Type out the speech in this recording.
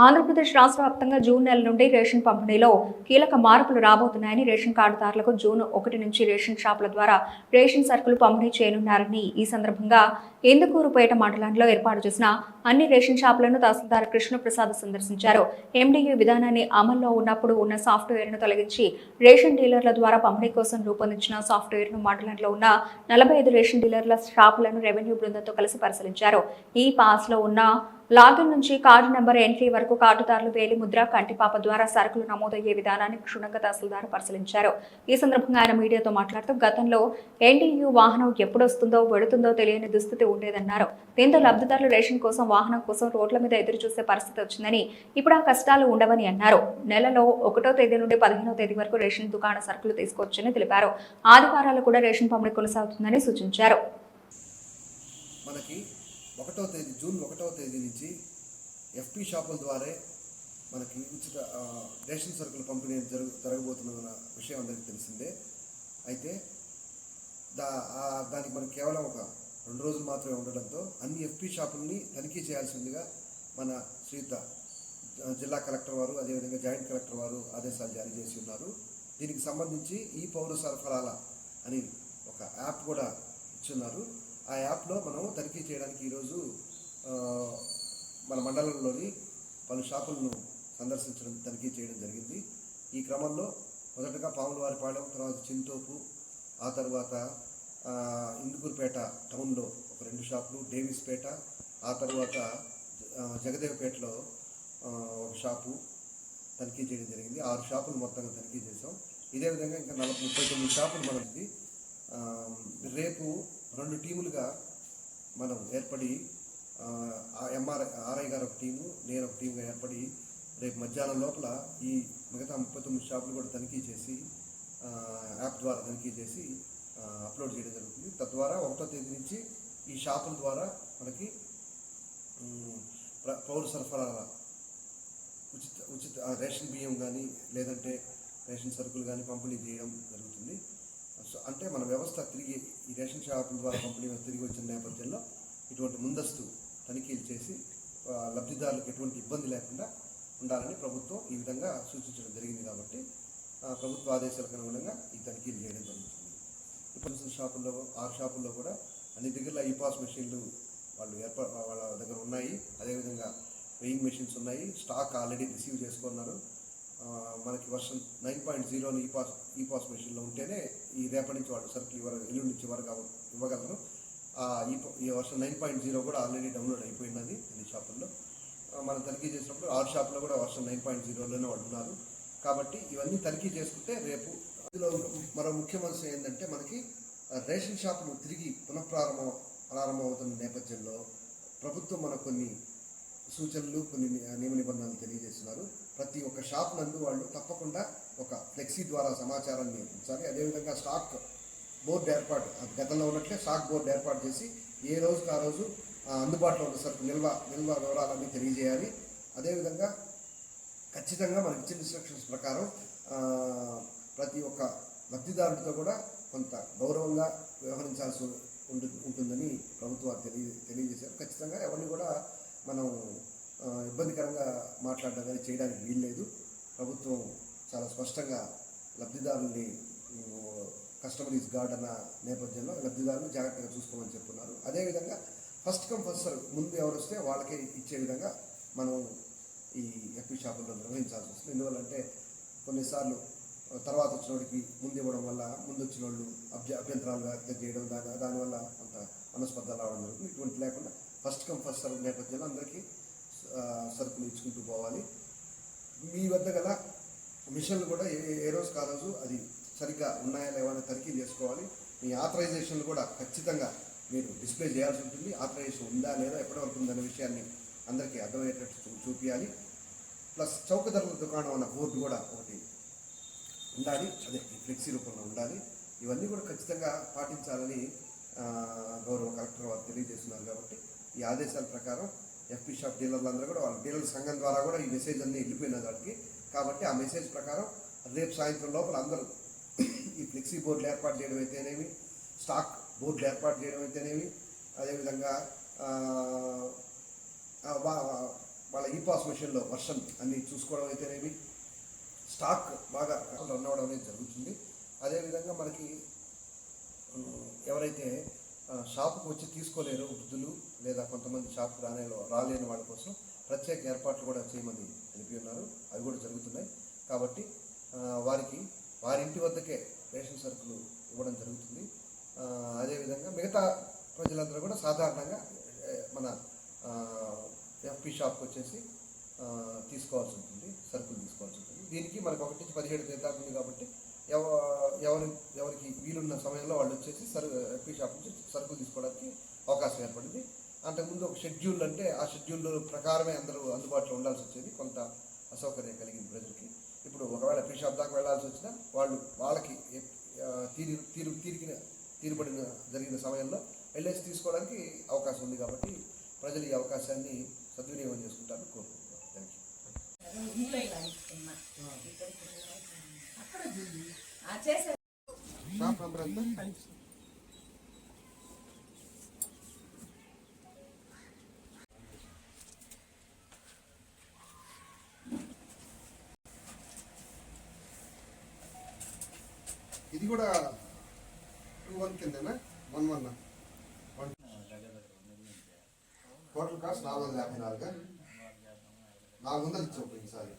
ఆంధ్రప్రదేశ్ రాష్ట్ర వ్యాప్తంగా జూన్ నెల నుండి రేషన్ పంపిణీలో కీలక మార్పులు రాబోతున్నాయని రేషన్ కార్డుదారులకు జూన్ 1 నుంచి రేషన్ షాపుల ద్వారా రేషన్ సరుకులు పంపిణీ చేయనున్నారని ఈ సందర్భంగా ఇందుకూరుపేట మండలంలో ఏర్పాటు చేసిన అన్ని రేషన్ షాపులను తహసీల్దార్ కృష్ణప్రసాద్ సందర్శించారు. ఎండియూ విధానాన్ని అమల్లో ఉన్నప్పుడు ఉన్న సాఫ్ట్వేర్ను తొలగించి రేషన్ డీలర్ల ద్వారా పంపిణీ కోసం రూపొందించిన సాఫ్ట్వేర్ను మండలంలో ఉన్న 45 రేషన్ డీలర్ల షాపులను రెవెన్యూ బృందంతో కలిసి పరిశీలించారు. ఈ పాస్లో ఉన్న లాగిన్ నుంచి కార్డు నెంబర్ ఎంట్రీ వరకు కార్డుదారులు వేలి ముద్ర కంటిపాప ద్వారా సరుకులు నమోదయ్యే విధానాన్ని క్షుణ్ణంగా తహసీల్దార్ పరిశీలించారు. ఈ సందర్భంగా ఆయన మీడియాతో మాట్లాడుతూ గతంలో ఎన్డీయూ వాహనం ఎప్పుడొస్తుందో వెళుతుందో తెలియని దుస్థితి ఉండేదన్నారు. దీంతో లబ్ధిదారులు రేషన్ కోసం వాహనం కోసం రోడ్ల మీద ఎదురు చూసే పరిస్థితి వచ్చిందని ఇప్పుడు ఆ కష్టాలు ఉండవని అన్నారు. నెలలో 1వ తేదీ నుండి 15వ తేదీ వరకు రేషన్ దుకాణ సరుకులు తీసుకోవచ్చని తెలిపారు. ఆదివారాలు కూడా రేషన్ పంపిణీ కొనసాగుతుందని సూచించారు. జూన్ 1వ తేదీ నుంచి ఎఫ్పీ షాపుల ద్వారా మనకి ఉచిత రేషన్ సరుకుల పంపిణీ జరగబోతున్న విషయం అందరికీ తెలిసిందే. అయితే దానికి మనకి కేవలం ఒక 2 రోజులు మాత్రమే ఉండడంతో అన్ని ఎఫ్పీ షాపుల్ని తనిఖీ చేయాల్సిందిగా మన శ్రీయుత జిల్లా కలెక్టర్ వారు అదేవిధంగా జాయింట్ కలెక్టర్ వారు ఆదేశాలు జారీ చేసి ఉన్నారు. దీనికి సంబంధించి ఈ పౌర సరఫరాల అని ఒక యాప్ కూడా ఇచ్చున్నారు. ఆ యాప్లో మనం తనిఖీ చేయడానికి ఈరోజు మన మండలంలోని పలు షాపులను సందర్శించడం తనిఖీ చేయడం జరిగింది. ఈ క్రమంలో మొదటగా పాములవారిపాలెం, తర్వాత చింతోపు, ఆ తర్వాత ఇందుకూరుపేట టౌన్లో ఒక 2 షాపులు, డేవిస్పేట, ఆ తర్వాత జగదేవపేటలో ఒక షాపు తనిఖీ చేయడం జరిగింది. 6 షాపులు మొత్తంగా తనిఖీ చేసాం. ఇదే విధంగా ఇంకా 39 షాపులు మనది. రేపు 2 టీములుగా మనం ఏర్పడి ఆర్ఐ గారు ఒక టీము, నేను ఒక టీముగా ఏర్పడి రేపు మధ్యాహ్నం లోపల ఈ మిగతా 39 షాపులు కూడా తనిఖీ చేసి యాప్ ద్వారా తనిఖీ చేసి అప్లోడ్ చేయడం జరుగుతుంది. తద్వారా 1వ తేదీ నుంచి ఈ షాపుల ద్వారా మనకి పౌర సరఫరాల ఉచిత రేషన్ బియ్యం కానీ లేదంటే రేషన్ సరుకులు కానీ పంపిణీ చేయడం జరుగుతుంది. అంటే మన వ్యవస్థ తిరిగి ఈ రేషన్ షాపుల ద్వారా పంపిణీ తిరిగి వచ్చిన నేపథ్యంలో ఇటువంటి ముందస్తు తనిఖీలు చేసి లబ్ధిదారులకు ఎటువంటి ఇబ్బంది లేకుండా ఉండాలని ప్రభుత్వం ఈ విధంగా సూచించడం జరిగింది. కాబట్టి ప్రభుత్వ ఆదేశాలకు అనుగుణంగా ఈ తనిఖీలు చేయడం జరుగుతుంది. ఇప్పుడు షాపుల్లో 6 షాపుల్లో కూడా అన్ని దగ్గర ఈపాస్ మెషిన్లు వాళ్ళ దగ్గర ఉన్నాయి. అదేవిధంగా వెయింగ్ మెషిన్స్ ఉన్నాయి. స్టాక్ ఆల్రెడీ రిసీవ్ చేసుకున్నారు. మనకి వర్షన్ 9.0 ఈపాస్ మెషిన్లో ఉంటేనే ఈ రేపటి నుంచి వాళ్ళు సరుకులు ఎల్లుండి నుంచి వరకు ఇవ్వగలరు. ఈ వర్షన్ 9.0 కూడా ఆల్రెడీ డౌన్లోడ్ అయిపోయినది అన్ని షాపుల్లో. మనం తనిఖీ చేసినప్పుడు 6 షాపుల్లో కూడా వర్షన్ 9.0లోనే వాళ్ళు ఉన్నారు. కాబట్టి ఇవన్నీ తనిఖీ చేసుకుంటే రేపు ఇందులో మరో ముఖ్యమైన ఏంటంటే మనకి రేషన్ షాపులు తిరిగి ప్రారంభం అవుతున్న నేపథ్యంలో ప్రభుత్వం మనకు కొన్ని సూచనలు, కొన్ని నియమ నిబంధనలు తెలియజేస్తున్నారు. ప్రతి ఒక్క షాప్ నందు వాళ్ళు తప్పకుండా ఒక ఫ్లెక్సీ ద్వారా సమాచారాన్ని ఉంచాలి. అదేవిధంగా స్టాక్ బోర్డు ఏర్పాటు, గతంలో ఉన్నట్లే స్టాక్ బోర్డు ఏర్పాటు చేసి ఏ రోజుకి ఆ రోజు అందుబాటులో ఉన్న సరుకు నిల్వ వివరాలన్నీ తెలియజేయాలి. అదేవిధంగా ఖచ్చితంగా మనకి ఇచ్చిన ఇన్స్ట్రక్షన్స్ ప్రకారం ప్రతి ఒక్క లబ్ధిదారుడితో కూడా కొంత గౌరవంగా వ్యవహరించాల్సి ఉంటుందని ప్రభుత్వాలు తెలియజేశారు. ఖచ్చితంగా ఎవరిని కూడా మనం ఇబ్బందికరంగా మాట్లాడడం కానీ చేయడానికి వీల్లేదు. ప్రభుత్వం చాలా స్పష్టంగా లబ్ధిదారుల్ని కస్టమర్ ఈజ్ గార్డ్ అన్న నేపథ్యంలో లబ్ధిదారులు జాగ్రత్తగా చూసుకోమని చెప్తున్నారు. అదేవిధంగా ఫస్ట్ కమ్ ఫస్ట్ సర్వ్, ముందు ఎవరు వస్తే వాళ్ళకే ఇచ్చే విధంగా మనం ఈ ఎఫ్పీ షాపుల్లో నిర్వహించాల్సి వస్తుంది. ఎందువల్లంటే కొన్నిసార్లు తర్వాత వచ్చిన వాడికి ముందు ఇవ్వడం వల్ల ముందు వచ్చిన వాళ్ళు అభ్యంతరాలు వ్యక్తం చేయడం, దానివల్ల కొంత మనస్పర్ధలు రావడం జరుగుతుంది. ఇటువంటి లేకుండా ఫస్ట్ కమ్ ఫస్ట్ సర్వ్ నేపథ్యంలో అందరికీ సరుకులు ఇచ్చుకుంటూ పోవాలి. మీ వద్ద గల మిషన్లు కూడా ఏ రోజుకి ఆ రోజు అది సరిగ్గా ఉన్నాయా లేవా అని తనిఖీ చేసుకోవాలి. మీ ఆథరైజేషన్లు కూడా ఖచ్చితంగా మీరు డిస్ప్లే చేయాల్సి ఉంటుంది. ఆథరైజేషన్ ఉందా లేదా, ఎప్పటివరకు ఉందనే విషయాన్ని అందరికీ అర్థమయ్యేటట్టు చూపించాలి. ప్లస్ చౌక ధరల దుకాణం అన్న బోర్డు కూడా ఒకటి ఉండాలి. అదే ఈ ఫ్లెక్సీ రూపంలో ఉండాలి. ఇవన్నీ కూడా ఖచ్చితంగా పాటించాలని గౌరవ కలెక్టర్ వారు తెలియజేస్తున్నారు. కాబట్టి ఈ ఆదేశాల ప్రకారం ఎఫ్పీ షాప్ డీలర్లందరూ కూడా వాళ్ళ డీలర్ సంఘం ద్వారా కూడా ఈ మెసేజ్ అన్నీ వెళ్ళిపోయినది వాళ్ళకి. కాబట్టి ఆ మెసేజ్ ప్రకారం రేపు సాయంత్రం లోపల అందరూ ఈ ఫ్లెక్సీ బోర్డులు ఏర్పాటు చేయడం అయితేనేమి, స్టాక్ బోర్డులు ఏర్పాటు చేయడం అయితేనేమి, అదేవిధంగా వాళ్ళ ఈ పాస్ మిషన్లో వర్షన్ అన్ని చూసుకోవడం అయితేనేమి, స్టాక్ బాగా రన్ అవ్వడం అనేది జరుగుతుంది. అదేవిధంగా మనకి ఎవరైతే షాపుకు వచ్చి తీసుకోలేరు వృద్ధులు లేదా కొంతమంది షాపుకు రాలేని వాళ్ళ కోసం ప్రత్యేక ఏర్పాట్లు కూడా చేయమని తెలిపి ఉన్నారు. అవి కూడా జరుగుతున్నాయి. కాబట్టి వారికి వారి ఇంటి వద్దకే రేషన్ సరుకులు ఇవ్వడం జరుగుతుంది. అదేవిధంగా మిగతా ప్రజలందరూ కూడా సాధారణంగా మన ఎఫ్పి షాప్కి వచ్చేసి తీసుకోవాల్సి ఉంటుంది, సరుకులు తీసుకోవాల్సి ఉంటుంది. దీనికి మనకు 1 నుంచి 17 తేదీ ఉంది కాబట్టి ఎవరికి వీలున్న సమయంలో వాళ్ళు వచ్చేసి ఎఫ్పి షాప్ నుంచి సరుకులు తీసుకోవడానికి అవకాశం ఏర్పడింది. అంతకుముందు ఒక షెడ్యూల్ అంటే ఆ షెడ్యూల్ ప్రకారమే అందరూ అందుబాటులో ఉండాల్సి వచ్చేది, కొంత అసౌకర్యం కలిగింది ప్రజలకి. ఇప్పుడు ఒకవేళ ఎఫ్పి షాప్ దాకా వెళ్ళాల్సి వచ్చినా వాళ్ళకి తీరుబడిన జరిగిన సమయంలో వెళ్ళేసి తీసుకోవడానికి అవకాశం ఉంది. కాబట్టి ప్రజలు ఈ అవకాశాన్ని సద్వినియోగం చేసుకుంటారని కోరుకుంటున్నాను. Thank you. షాప్ నంబర్ ఎంత? ఇది కూడా 2-1 కిందనా? 1-1 టోటల్ కాస్ట్ 454. 400 ఇచ్చావు పోయినసారి.